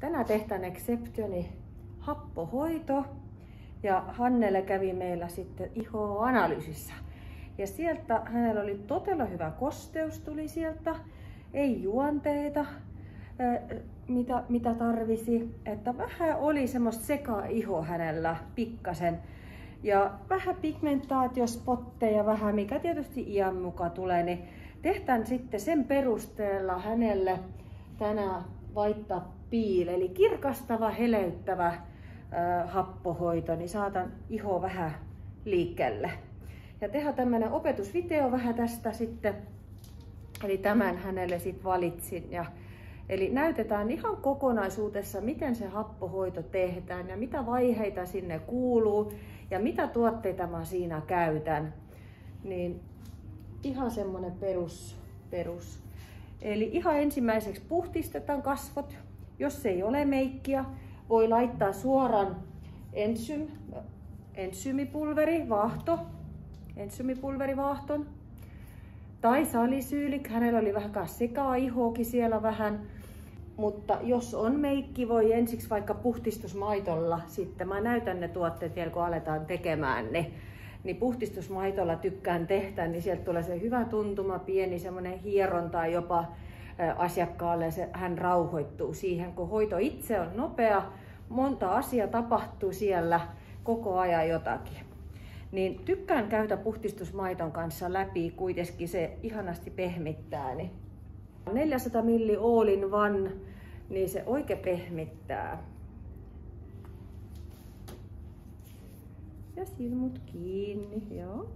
Tänään tehdään Exceptioni happohoito ja Hannele kävi meillä sitten ihoanalyysissä. Ja sieltä hänellä oli todella hyvä kosteus, tuli sieltä, ei juonteita, mitä tarvisi. Että vähän oli semmoista seka-iho hänellä pikkasen. Ja vähän pigmentaatiospotteja, vähän mikä tietysti iän mukaan tulee, niin tehdään sitten sen perusteella hänelle tänään White Peel, eli kirkastava, heleyttävä happohoito, niin saatan iho vähän liikkeelle. Ja tehdään tämmönen opetusvideo vähän tästä sitten, eli tämän hänelle sitten valitsin. Eli näytetään ihan kokonaisuudessa, miten se happohoito tehdään ja mitä vaiheita sinne kuuluu ja mitä tuotteita mä siinä käytän. Niin ihan semmonen perus. Eli ihan ensimmäiseksi puhdistetaan kasvot. Jos ei ole meikkiä, voi laittaa suoran ensymipulverivaahton. Tai salisyylik, hänellä oli vähän sekaa ihoakin siellä vähän. Mutta jos on meikki, voi ensiksi vaikka puhdistusmaitolla sitten. Mä näytän ne tuotteet vielä, kun aletaan tekemään ne. Niin puhdistusmaitolla tykkään tehdä, niin sieltä tulee se hyvä tuntuma, pieni semmoinen hieronta jopa asiakkaalle. Hän rauhoittuu siihen, kun hoito itse on nopea. Monta asiaa tapahtuu siellä koko ajan jotakin. Niin tykkään käydä puhdistusmaiton kanssa läpi, kuitenkin se ihanasti pehmittää. Niin 400 ml all in one, niin se oikein pehmittää. Ja silmut kiinni, joo.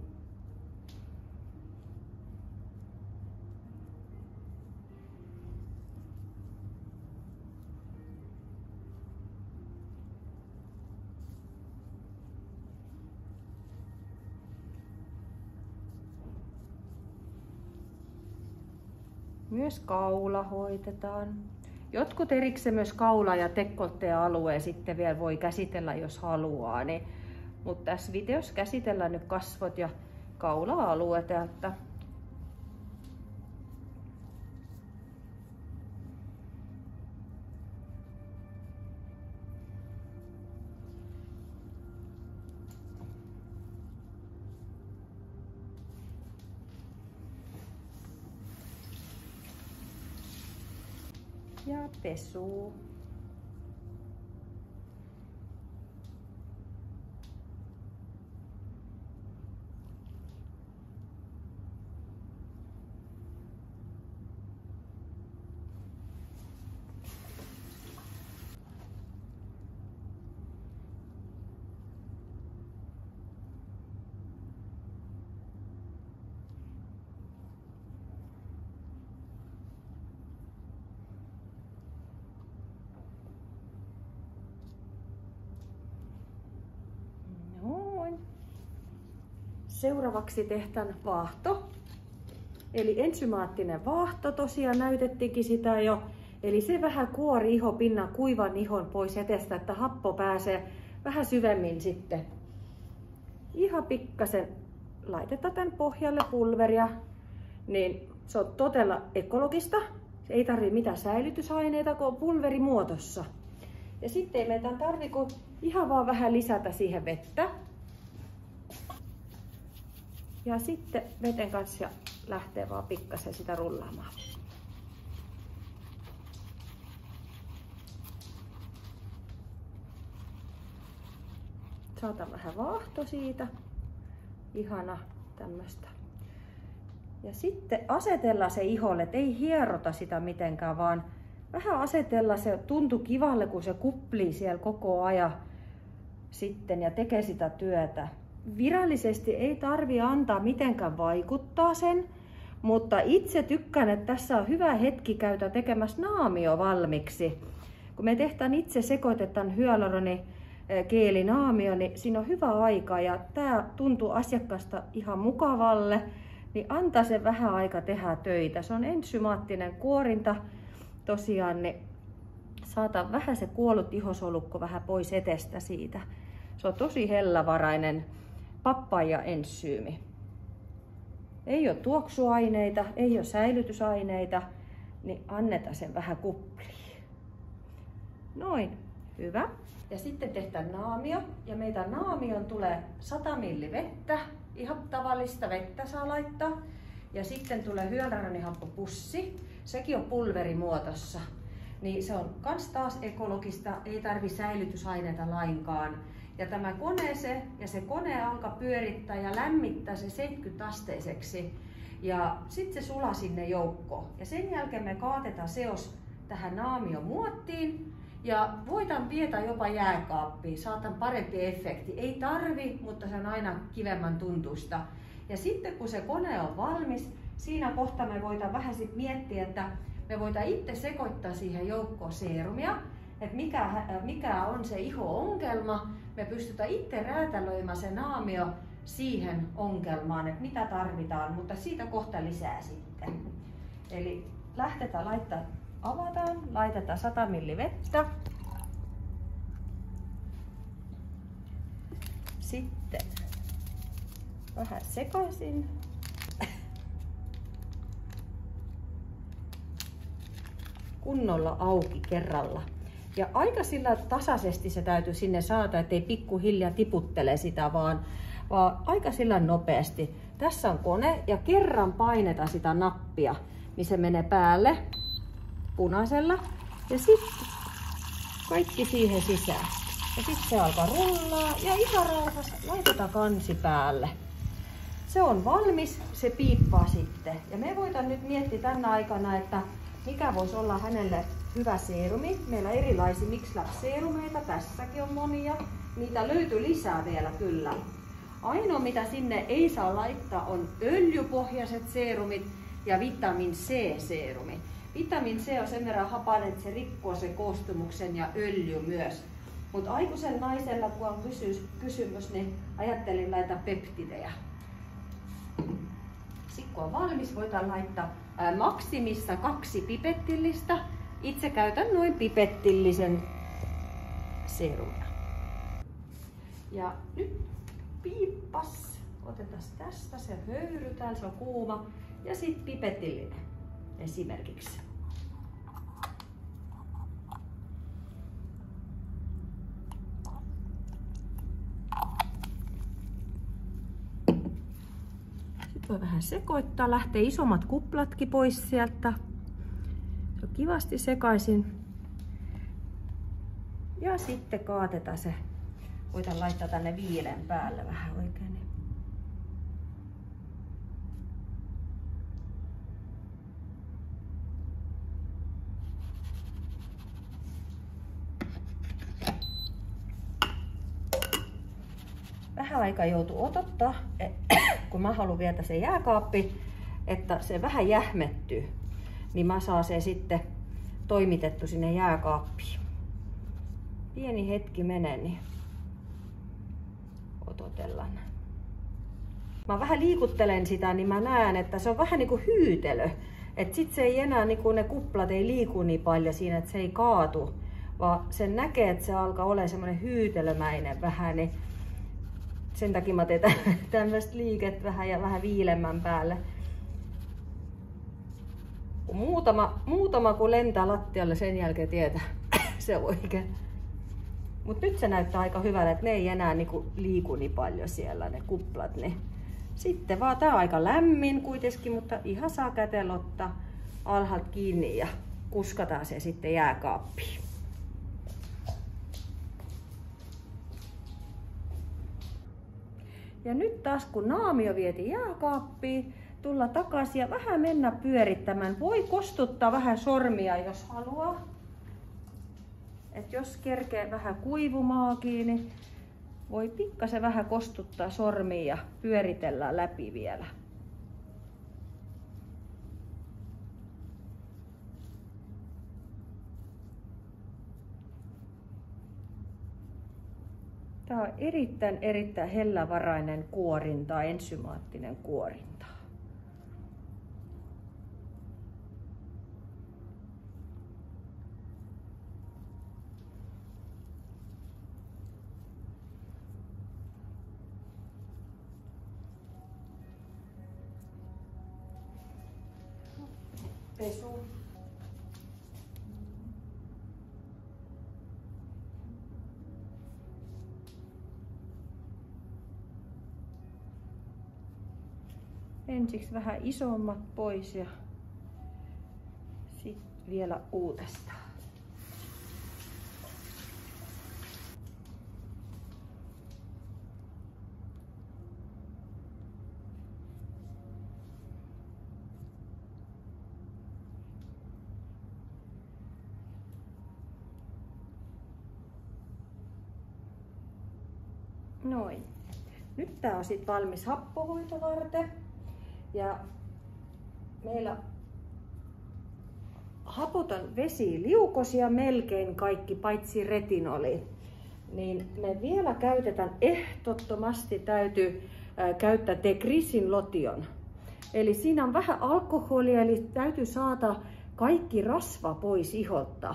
Myös kaula hoitetaan. Jotkut erikseen myös kaula- ja dekolleté-alueen sitten vielä voi käsitellä, jos haluaa. Mutta tässä videossa käsitellään nyt kasvot ja kaula-alueita. Että ja pesu. Seuraavaksi tehdään vaahto. Eli ensymaattinen vaahto, tosiaan näytettiinkin sitä jo. Eli se vähän kuori ihopinnan kuivan ihon pois etestä, että happo pääsee vähän syvemmin sitten. Ihan pikkasen laitetaan tämän pohjalle pulveria. Niin se on todella ekologista. Se ei tarvitse mitään säilytysaineita, kun on pulverimuodossa. Ja sitten ei meidän tarvitse ihan vaan vähän lisätä siihen vettä. Ja sitten veten kanssa lähtee vaan pikkasen sitä rullaamaan. Saatan vähän vaahto siitä. Ihana tämmöstä. Ja sitten asetella se iholle, et ei hierota sitä mitenkään, vaan vähän asetella, se tuntui kivalle, kun se kuplii siellä koko ajan sitten ja tekee sitä työtä. Virallisesti ei tarvi antaa mitenkään vaikuttaa sen, mutta itse tykkään, että tässä on hyvä hetki käydä tekemässä naamio valmiiksi. Kun me tehdään itse, sekoitetaan hyaluronikeelinaamio, niin siinä on hyvä aika ja tämä tuntuu asiakkaasta ihan mukavalle, niin antaa sen vähän aika tehdä töitä. Se on ensymaattinen kuorinta tosiaan, niin saatan vähän se kuollut ihosolukko vähän pois etestä siitä. Se on tosi hellävarainen pappaija-ensyymi. Ei ole tuoksuaineita, ei ole säilytysaineita, niin annetaan sen vähän kupliin. Noin, hyvä. Ja sitten tehdään naamio. Ja meidän naamioon tulee 100 ml vettä. Ihan tavallista vettä saa laittaa. Ja sitten tulee hyaluronihapppopussi. Sekin on pulverimuotossa. Niin se on kans taas ekologista, ei tarvi säilytysaineita lainkaan. Ja tämä se kone alkaa pyörittää ja lämmittää se 70-asteiseksi. Ja sitten se sulaa sinne joukkoon. Ja sen jälkeen me kaatetaan seos tähän naamion muottiin. Ja voidaan viedä jopa jääkaappiin, saatan parempi efekti. Ei tarvi, mutta se on aina kivemman tuntuista. Ja sitten kun se kone on valmis, siinä kohtaa me voidaan vähän sit miettiä, että me voidaan itse sekoittaa siihen joukkoon seerumia, että mikä on se iho-ongelma. Me pystytään itse räätälöimään se naamio siihen ongelmaan, että mitä tarvitaan, mutta siitä kohta lisää sitten. Eli avataan, laitetaan 100 ml vettä. Sitten vähän sekaisin. Kunnolla auki kerralla. Ja aika sillä tasaisesti se täytyy sinne saada, ettei pikkuhiljaa tiputtele sitä, vaan aika sillä nopeasti. Tässä on kone ja kerran painetaan sitä nappia, niin se menee päälle punaisella. Ja sitten kaikki siihen sisään. Ja sitten se alkaa rullaa ja ihan rauhassa laitetaan kansi päälle. Se on valmis, se piippaa sitten. Ja me voidaan nyt miettiä tänä aikana, että mikä voisi olla hänelle hyvä seerumi. Meillä on erilaisia MixLab-seerumeita, tässäkin on monia. Niitä löytyy lisää vielä kyllä. Ainoa mitä sinne ei saa laittaa on öljypohjaiset seerumit ja vitamin C-seerumi. Vitamin C on sen verran hapainen, että se rikkoo sen koostumuksen ja öljy myös. Mutta aikuisella naisella, kun on kysymys, niin ajattelin laittaa peptidejä. Sitten kun on valmis, voidaan laittaa maksimissa 2 pipettillistä. Itse käytän noin pipettillisen seerumia. Ja nyt piippas. Otetaan tästä, se höyrytään, se on kuuma. Ja sitten pipettillinen esimerkiksi. Voi vähän sekoittaa, lähtee isommat kuplatkin pois sieltä. Se on kivasti sekaisin. Ja sitten kaatetaan se. Voidaan laittaa tänne viilen päälle vähän oikein. Vähän aikaa joutuu odottaa, kun mä haluan viedä se jääkaappi, että se vähän jähmettyy, niin mä saan sen sitten toimitettu sinne jääkaappiin. Pieni hetki menee, niin odotellaan. Mä vähän liikuttelen sitä, niin mä näen, että se on vähän niin kuin hyytelö. Että sit se ei enää, niin kuin ne kuplat ei liiku niin paljon siinä, että se ei kaatu, vaan sen näkee, että se alkaa olla semmoinen hyytelömäinen vähän. Niin sen takia mä teen tämmöistä liiket vähän ja vähän viilemmän päälle. Muutama kun lentää lattialle, sen jälkeen tietää se oikein. Mutta nyt se näyttää aika hyvältä, että ne ei enää niinku liiku niin paljon siellä ne kuplat. Niin. Sitten vaan tää on aika lämmin kuitenkin, mutta ihan saa kätellä ottaa alhaalta kiinni ja kuskataan se sitten jääkaappiin. Ja nyt taas kun naamio vietiin jääkaappiin, tulla takaisin ja vähän mennä pyörittämään. Voi kostuttaa vähän sormia, jos haluaa. Et jos kerkee vähän kuivumaakin, niin voi pikkasen vähän kostuttaa sormia ja pyöritellä läpi vielä. Tämä on erittäin hellävarainen kuorinta, ensymaattinen kuorinta. Pesu. ensiksi vähän isommat pois ja sitten vielä uudestaan. Noin. Nyt tää on sitten valmis happohoito varten. Ja meillä hapoton vesiliukosia melkein kaikki paitsi retinoli. Niin me vielä käytetään, ehdottomasti täytyy käyttää Degrissin lotion. Eli siinä on vähän alkoholia, eli täytyy saada kaikki rasva pois iholta.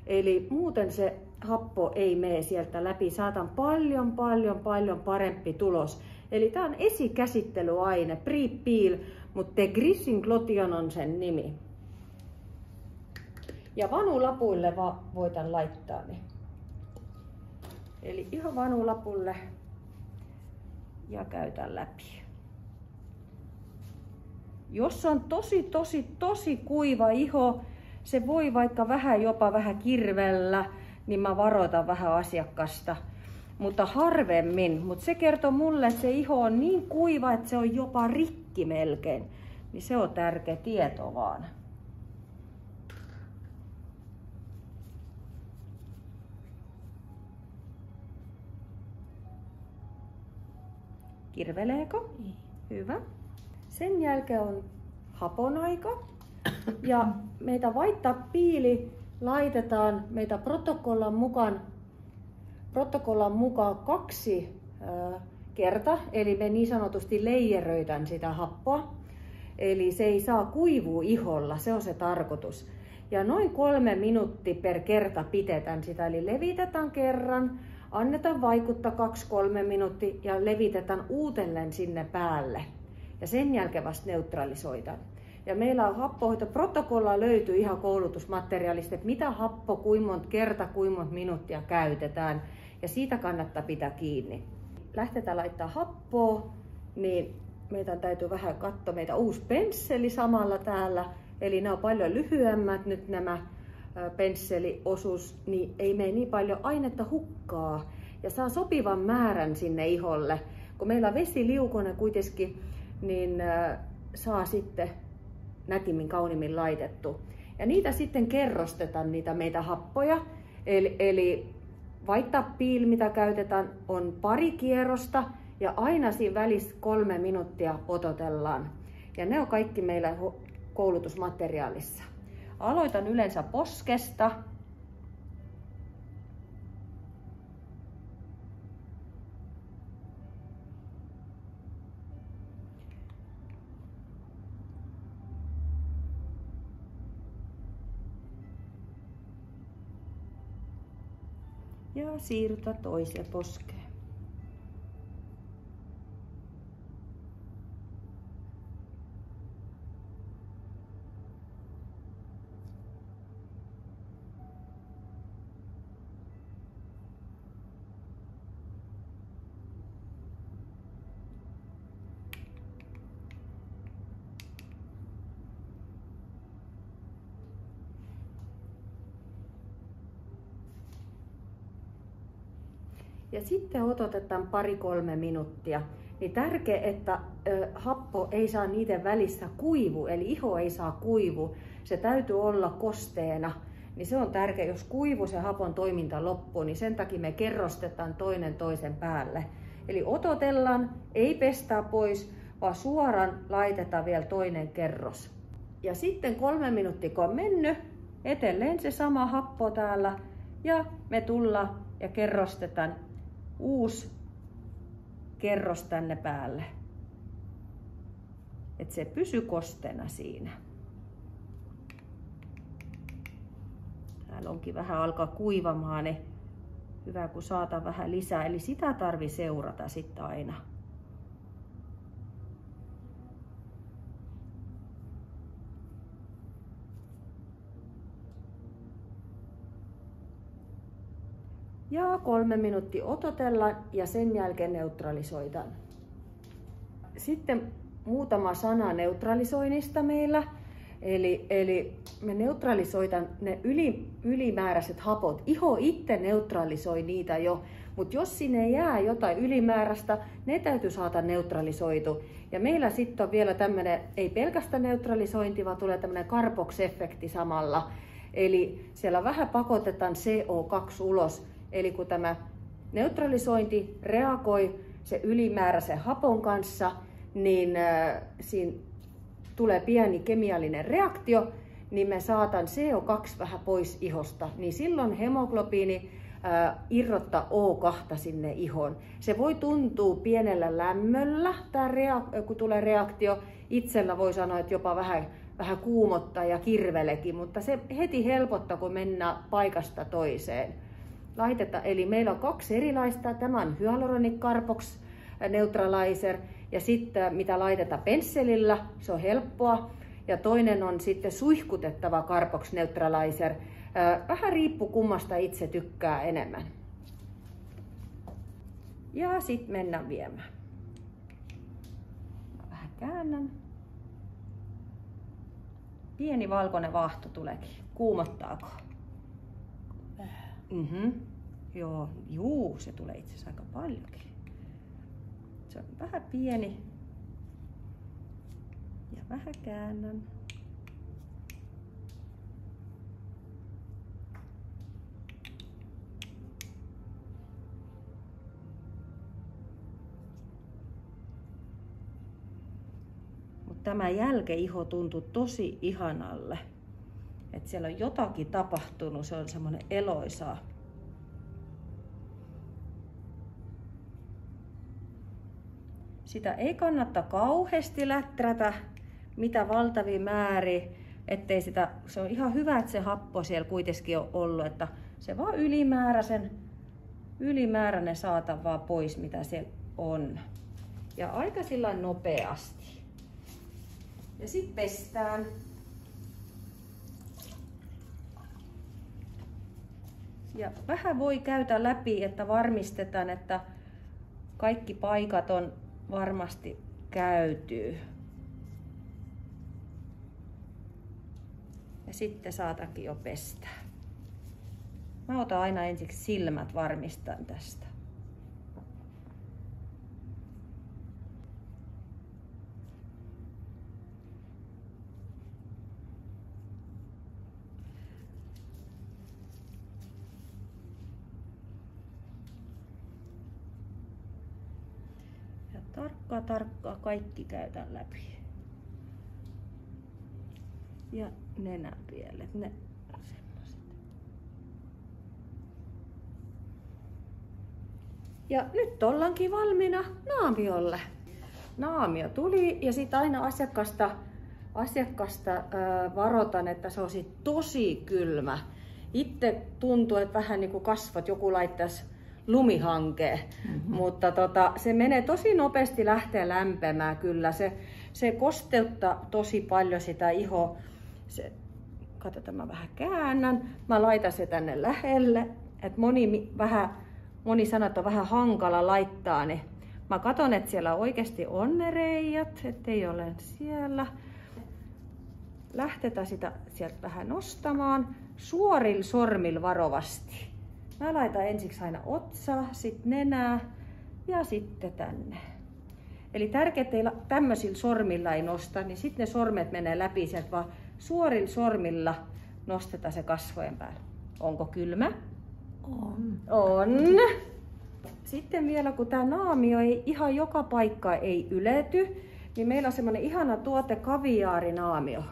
Eli muuten se happo ei mene sieltä läpi. Saatan paljon parempi tulos. Eli tää on esikäsittelyaine, pre-peel, mutta Degrissin lotion on sen nimi. Ja vanulapuille voitan laittaa ne. Eli ihan vanulapulle ja käytän läpi. Jos on tosi kuiva iho, se voi vaikka jopa vähän kirvellä, niin mä varoitan vähän asiakasta. Mutta harvemmin. Mutta se kertoo mulle, että se iho on niin kuiva, että se on jopa rikki melkein. Niin se on tärkeä tieto vaan. Kirveleekö? Hyvä. Sen jälkeen on hapon aika. Ja meitä White Tub Peeli laitetaan meitä protokollan mukaan 2 kertaa. Eli me niin sanotusti leijeröitään sitä happoa. Eli se ei saa kuivua iholla, se on se tarkoitus. Ja noin 3 minuuttia per kerta pidetään sitä. Eli levitetään kerran, annetaan vaikuttaa 2-3 minuuttia ja levitetään uudelleen sinne päälle. Ja sen jälkeen vasta neutralisoidaan. Ja meillä on happohoitoprotokolla löytyy ihan koulutusmateriaalista, että mitä happo, kuinka monta kertaa, kuinka monta minuuttia käytetään. Ja siitä kannattaa pitää kiinni. Lähtetään laittaa happoa, niin meidän täytyy vähän katsoa meitä uusi pensseli samalla täällä. Eli nämä on paljon lyhyemmät nyt nämä pensseliosuus, niin ei mene niin paljon ainetta hukkaa. Ja saa sopivan määrän sinne iholle. Kun meillä on vesiliukonen kuitenkin, niin saa sitten nätimmin kauniimmin laitettu. Ja niitä sitten kerrostetaan, niitä meitä happoja. Eli White Tub Peel, mitä käytetään, on 2 kierrosta ja aina siinä välissä 3 minuuttia odotellaan. Ja ne on kaikki meillä koulutusmateriaalissa. Aloitan yleensä poskesta. Ja siirrytä toiseen poskeen. Ja sitten odotetaan 2-3 minuuttia. Niin tärkeää, että happo ei saa niiden välissä kuivu, eli iho ei saa kuivu. Se täytyy olla kosteena. Niin se on tärkeää, jos kuivu se hapon toiminta loppuu, niin sen takia me kerrostetaan toinen toisen päälle. Eli odotellaan, ei pestää pois, vaan suoraan laitetaan vielä toinen kerros. Ja sitten 3 minuuttia kun on mennyt, edelleen se sama happo täällä ja me tullaan ja kerrostetaan uusi kerros tänne päälle. Että se pysyy kosteena siinä. Täällä onkin vähän alkaa kuivamaan, niin hyvä kun saatan vähän lisää. Eli sitä tarvii seurata sitten aina. Ja 3 minuuttia odotellaan ja sen jälkeen neutralisoidaan. Sitten muutama sana neutralisoinnista meillä. Eli me neutralisoidaan ne ylimääräiset hapot. Iho itse neutralisoi niitä jo, mutta jos sinne jää jotain ylimääräistä, ne täytyy saada neutralisoitu. Ja meillä sitten on vielä tämmöinen, ei pelkästään neutralisointi, vaan tulee tämmöinen Carbox-efekti samalla. Eli siellä vähän pakotetaan CO2 ulos. Eli kun tämä neutralisointi reagoi se ylimääräisen hapon kanssa, niin siinä tulee pieni kemiallinen reaktio, niin me saatan CO2 vähän pois ihosta, niin silloin hemoglobiini irrottaa O2 sinne ihoon. Se voi tuntua pienellä lämmöllä, kun tulee reaktio. Itsellä voi sanoa, että jopa vähän kuumottaa ja kirvelekin, mutta se heti helpottaa, kun mennään paikasta toiseen. Eli meillä on 2 erilaista. Tämä on Hyaluronic Carbox Neutralizer ja sitten mitä laitetaan pensselillä, se on helppoa. Ja toinen on sitten suihkutettava Carbox Neutralizer. Vähän riippuu kummasta itse tykkää enemmän. Ja sitten mennään viemään. Vähän käännän. Pieni valkoinen vaahto tuleekin. Kuumottaako? Joo, se tulee itse asiassa aika paljonkin. Se on vähän pieni. Ja vähän käännän. Mutta tämä jälkeiho tuntuu tosi ihanalle. Että siellä on jotakin tapahtunut, se on semmoinen eloisaa. Sitä ei kannata kauheasti läträtä, mitä valtavia määriä, ettei sitä, se on ihan hyvä, että se happo siellä kuitenkin on ollut, että se vaan ylimääräinen saata vaan pois, mitä se on. Ja aika sillä nopeasti. Ja sitten pestään. Ja vähän voi käydä läpi, että varmistetaan, että kaikki paikat on varmasti käyty. Ja sitten saatakin jo pestä. Mä otan aina ensiksi silmät, varmistan tästä. Tarkkaa kaikki käydään läpi. Ja nenänpielet, ne semmoiset. Ja nyt ollaankin valmiina naamiolle. Naamio tuli ja sitten aina asiakasta varoitan, että se on tosi kylmä. Itse tuntuu, että vähän niin kuin kasvot joku laittaisi lumihankeen, mutta se menee tosi nopeasti, lähtee lämpemään kyllä. Se kosteuttaa tosi paljon sitä ihoa. Katsotaan, mä vähän käännän. Mä laitan se tänne lähelle. Et moni sanat on vähän hankala laittaa, niin mä katson, että siellä oikeasti on ne reijät, ettei ole siellä. Lähtetään sitä sieltä vähän nostamaan suorilla sormilla varovasti. Mä laitan ensiksi aina otsaa, sitten nenää ja sitten tänne. Eli tärkeää, että tämmöisillä sormilla ei nosta, niin sitten ne sormet menee läpi sieltä, vaan suorilla sormilla nostetaan se kasvojen päälle. Onko kylmä? On. Sitten vielä, kun tämä naamio ei ihan joka paikka ei ylety, niin meillä on semmoinen ihana tuote kaviaarinaamio.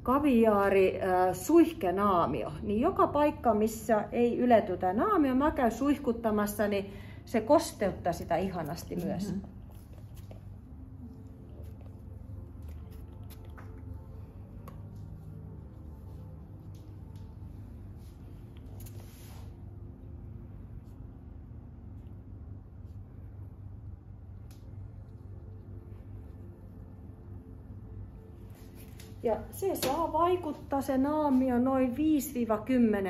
Kaviaari suihkenaamio, niin joka paikka, missä ei ylety tämä naamio, mä käyn suihkuttamassa, niin se kosteuttaa sitä ihanasti myös. Ja se saa vaikuttaa se naamio noin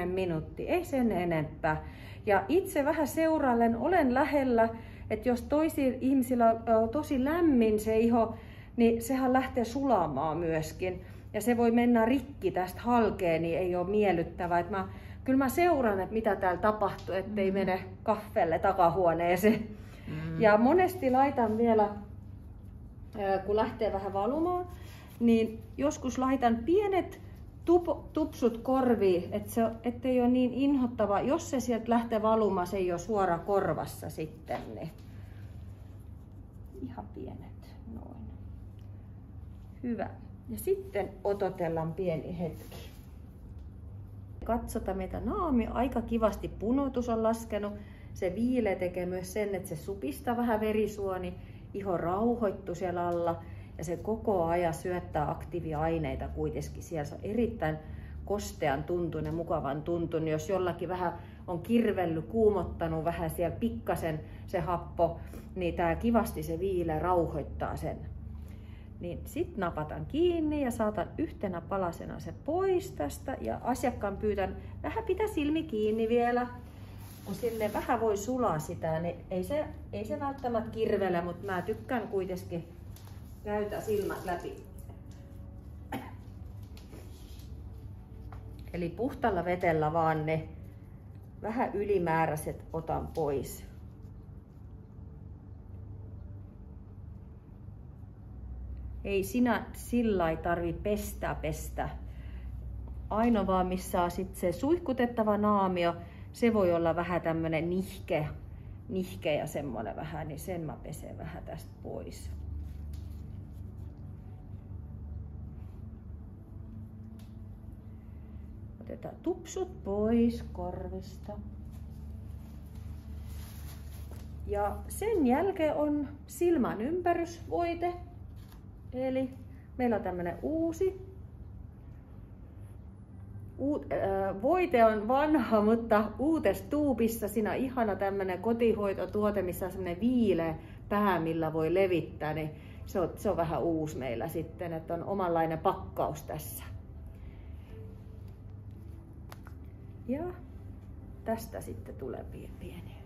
5-10 minuuttia, ei sen enempää. Ja itse vähän seuraallen olen lähellä, että jos toisilla ihmisillä on tosi lämmin se iho, niin sehän lähtee sulamaan myöskin. Ja se voi mennä rikki tästä halkeen, niin ei ole miellyttävää. Kyllä mä seuraan, että mitä täällä tapahtuu, ettei mene kahvelle takahuoneeseen. Ja monesti laitan vielä, kun lähtee vähän valumaan, niin joskus laitan pienet tupsut korviin, ettei ole niin inhottava. Jos se sieltä lähtee valumaan, se ei ole suora korvassa sitten. Niin. Ihan pienet, noin. Hyvä. Ja sitten odotellaan pieni hetki. Katsotaan, mitä naami aika kivasti punotus on laskenut. Se viileä tekee myös sen, että se supistaa vähän verisuoni, iho rauhoittuu siellä alla ja se koko ajan syöttää aktiiviaineita kuitenkin. Siellä se on erittäin kostean tuntuinen, mukavan tuntuinen. Jos jollakin vähän on kirvellyt, kuumottanut vähän siellä pikkasen se happo, niin tää kivasti se viileä rauhoittaa sen. Niin sit napataan kiinni ja saatan yhtenä palasena se pois tästä ja asiakkaan pyytän vähän pitää silmi kiinni vielä. Kun sille vähän voi sulaa sitä, niin ei se välttämättä kirvele, mutta mä tykkään kuitenkin käytä silmät läpi. Eli puhtalla vetellä vaan ne vähän ylimääräiset otan pois. Ei sinä sillä tarvi pestä. Ainoa vaan missä on sit se suihkutettava naamio, se voi olla vähän tämmönen nihke ja semmoinen vähän, niin sen mä pesen vähän tästä pois. Otetaan tupsut pois korvista. Ja sen jälkeen on silmän ympärysvoite. Eli meillä on tämmönen uusi. Voite on vanha, mutta uutes tuubissa. Siinä on ihana tämmönen kotihoitotuote, missä on semmonen viileä pää, millä voi levittää. Niin se on vähän uusi meillä sitten, että on omanlainen pakkaus tässä. Ja tästä sitten tulee pieni.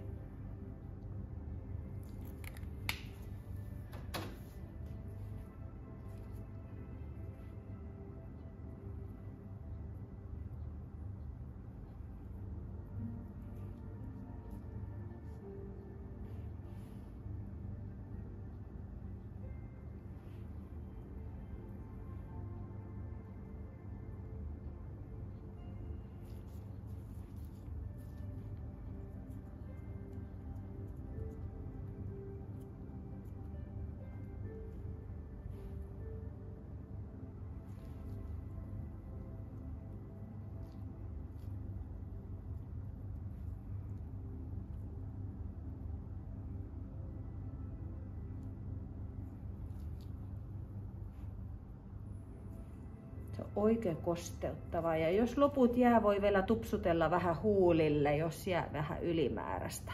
Oikein kosteuttava ja jos loput jää, voi vielä tupsutella vähän huulille, jos jää vähän ylimääräistä.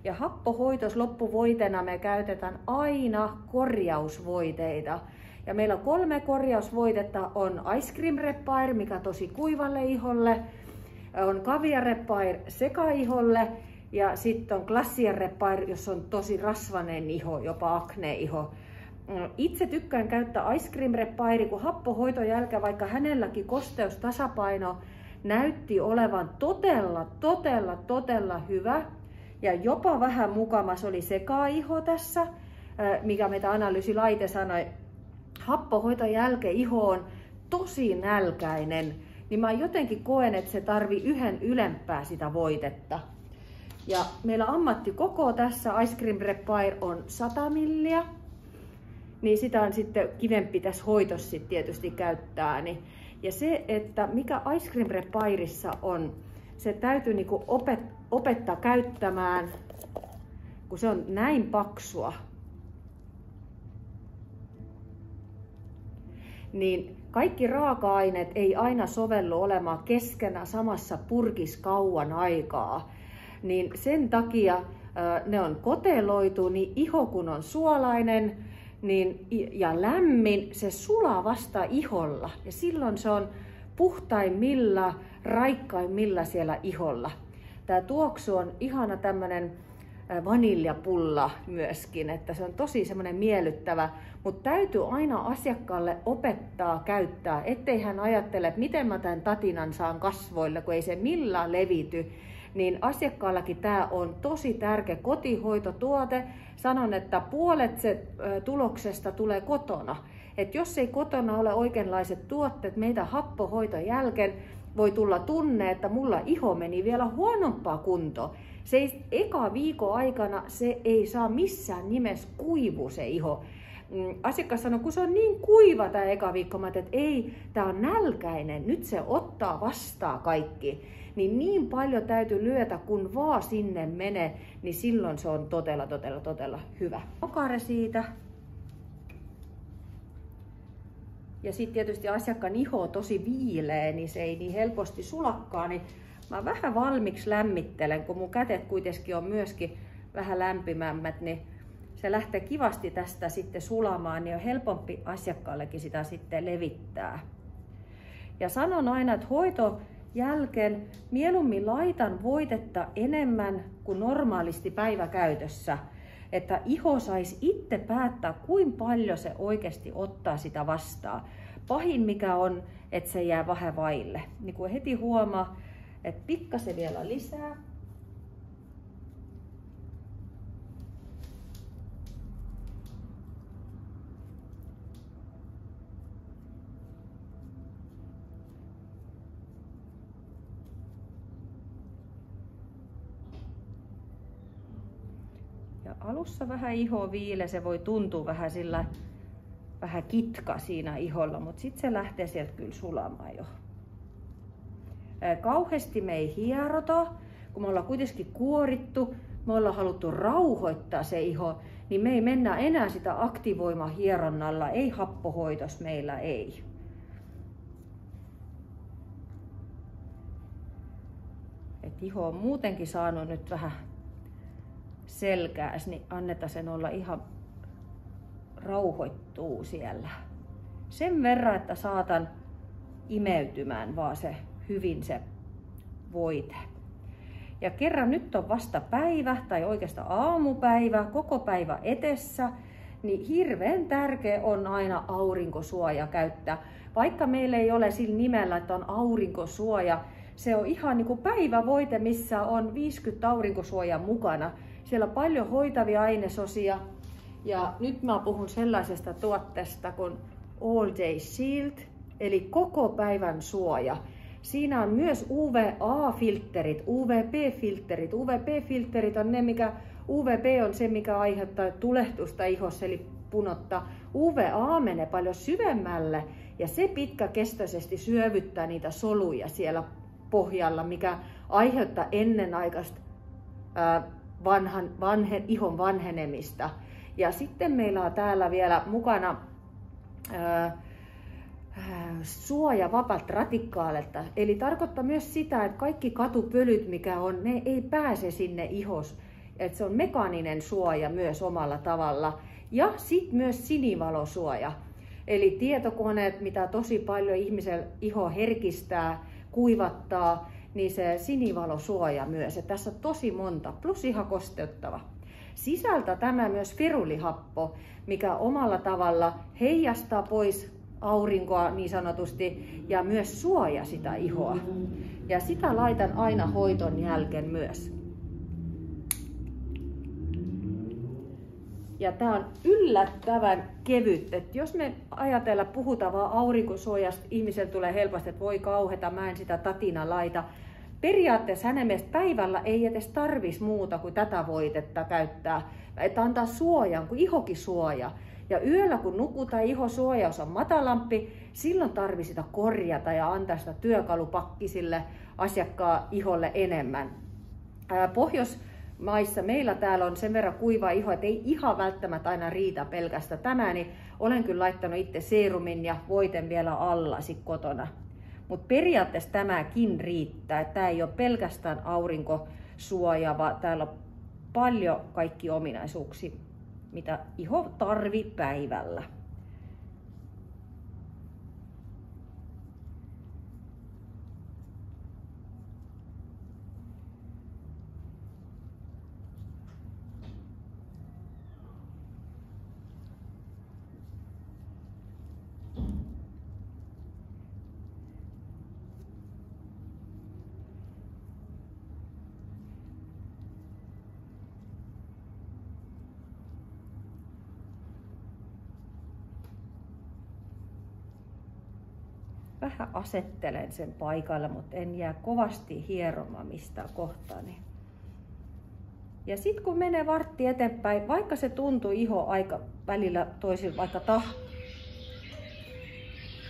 Ja happohoitos loppuvoitena me käytetään aina korjausvoiteita. Ja meillä on 3 korjausvoitetta, on Ice Cream Repair, mikä on tosi kuivalle iholle, on Caviar Repair sekaiholle ja sitten on Glacier Repair, jos on tosi rasvainen iho, jopa akne-iho. Itse tykkään käyttää Ice Cream Repair, kun happohoiton jälkeen, vaikka hänelläkin kosteustasapaino näytti olevan todella hyvä ja jopa vähän mukamas oli sekaiho tässä, mikä meitä analyysilaite sanoi. Happohoiton jälkeen iho on tosi nälkäinen, niin mä jotenkin koen, että se tarvii yhden ylempää sitä voitetta. Ja meillä ammattikoko tässä Ice Cream Repair on 100 milliä. Niin sitä on sitten kivempi tässä hoidossa sit tietysti käyttää. Ja se, että mikä Ice Cream Repairissa on, se täytyy niinku opettaa käyttämään, kun se on näin paksua. Niin kaikki raaka-aineet ei aina sovellu olemaan keskenään samassa purkissa kauan aikaa. Niin sen takia ne on koteloitu, niin iho kun on suolainen, ja lämmin, se sulaa vasta iholla ja silloin se on puhtaimmilla, raikkaimmilla siellä iholla. Tää tuoksu on ihana tämmönen vaniljapulla myöskin, että se on tosi semmoinen miellyttävä, mutta täytyy aina asiakkaalle opettaa käyttää, ettei hän ajattele, että miten mä tämän tatinan saan kasvoille, kun ei se millään levity. Niin asiakkaallakin tämä on tosi tärkeä kotihoitotuote. Sanon, että puolet se tuloksesta tulee kotona. Et jos ei kotona ole oikeanlaiset tuotteet, meitä happohoiton jälkeen voi tulla tunne, että mulla iho meni vielä huonompaa kuntoon. Se ei, eka viikon aikana se ei saa missään nimessä kuivu se iho. Asiakas sanoi, kun se on niin kuiva tämä eka viikko, mä että ei, tämä on nälkäinen, nyt se ottaa vastaan kaikki. Niin paljon täytyy lyötä, kun vaan sinne menee, niin silloin se on todella hyvä. Okare siitä. Ja sitten tietysti asiakkaan iho on tosi viileä, niin se ei niin helposti sulakkaan, niin mä vähän valmiiksi lämmittelen, kun mun kätet kuitenkin on myöskin vähän lämpimämmät, niin se lähtee kivasti tästä sitten sulamaan, niin on helpompi asiakkaallekin sitä sitten levittää. Ja sanon aina, että hoito jälkeen mieluummin laitan voidetta enemmän kuin normaalisti päiväkäytössä, että iho saisi itse päättää, kuinka paljon se oikeasti ottaa sitä vastaan. Pahin mikä on, että se jää vähän vaille. Niin kuin heti huomaa, että pikkasen vielä lisää. Ja alussa vähän iho viile, se voi tuntua vähän sillä vähän kitka siinä iholla, mutta sitten se lähtee sieltä kyllä sulamaan jo. Kauheasti me ei hierota, kun me ollaan kuitenkin kuorittu, me ollaan haluttu rauhoittaa se iho, niin me ei mennä enää sitä aktivoimahieronnalla, ei happohoitos meillä ei. Et iho on muutenkin saanut nyt vähän selkääs, niin annetaan sen olla ihan rauhoittuu siellä. Sen verran, että saatan imeytymään vaan se hyvin se voite. Ja kerran nyt on vasta päivä tai oikeastaan aamupäivä, koko päivä edessä, niin hirveän tärkeä on aina aurinkosuoja käyttää. Vaikka meillä ei ole sillä nimellä, että on aurinkosuoja, se on ihan niin kuin päivävoite, missä on 50 aurinkosuojaa mukana. Siellä on paljon hoitavia ainesosia. Ja nyt mä puhun sellaisesta tuotteesta kuin All Day Shield, eli koko päivän suoja. Siinä on myös UVA-filterit, UVB-filterit. UVB-filterit on ne, UVB on se, mikä aiheuttaa tulehtusta ihossa, eli punotta. UVA menee paljon syvemmälle ja se pitkäkestoisesti syövyttää niitä soluja siellä pohjalla, mikä aiheuttaa ennenaikaista ihon vanhenemista. Ja sitten meillä on täällä vielä mukana suoja vapaat radikaalilta. Eli tarkoittaa myös sitä, että kaikki katupölyt, mikä on, ne ei pääse sinne ihos. Että se on mekaaninen suoja myös omalla tavalla. Ja sitten myös sinivalosuoja. Eli tietokoneet, mitä tosi paljon ihmisen iho herkistää, kuivattaa, niin se sinivalosuoja myös. Ja tässä on tosi monta, plus ihan kosteuttava. Sisältää tämä myös ferulihappo, mikä omalla tavalla heijastaa pois aurinkoa niin sanotusti ja myös suoja sitä ihoa. Ja sitä laitan aina hoiton jälkeen myös. Ja tää on yllättävän kevyt. Et jos me ajatellaan, puhutaan vaan aurinkosuojasta, ihmisellä tulee helposti, että voi kauheta, mä en sitä tatina laita. Periaatteessa hänen mielestä päivällä ei edes tarvitsisi muuta kuin tätä voitetta käyttää, että antaa suojan, kun ihokin suoja. Ja yöllä kun nukutaan, ihosuojaus on matalampi, silloin tarvitsee sitä korjata ja antaa sitä työkalupakki sille asiakkaan iholle enemmän. Pohjoismaissa meillä täällä on sen verran kuiva iho, että ei ihan välttämättä aina riitä pelkästään tämä, niin olen kyllä laittanut itse seerumin ja voiten vielä alla sit kotona. Mutta periaatteessa tämäkin riittää. Tämä ei ole pelkästään aurinkosuoja, vaan täällä on paljon kaikki ominaisuuksia, mitä iho tarvitsee päivällä. vähän asettelen sen paikalle, mutta en jää kovasti hieromaan mistään kohtaa. Niin. Ja sitten kun menee vartti eteenpäin, vaikka se tuntuu iho aika välillä toisin vaikka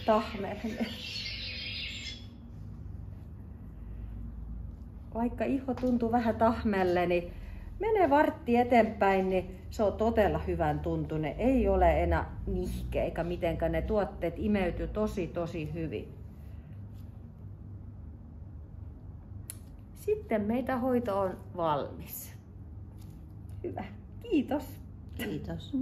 tahmelle, vaikka iho tuntuu vähän tahmelle, niin menee vartti eteenpäin, niin se on todella hyvän tuntunen. Ei ole enää nihkeä eikä mitenkään, ne tuotteet imeytyy tosi hyvin. Sitten meitä hoito on valmis. Hyvä. Kiitos. Kiitos.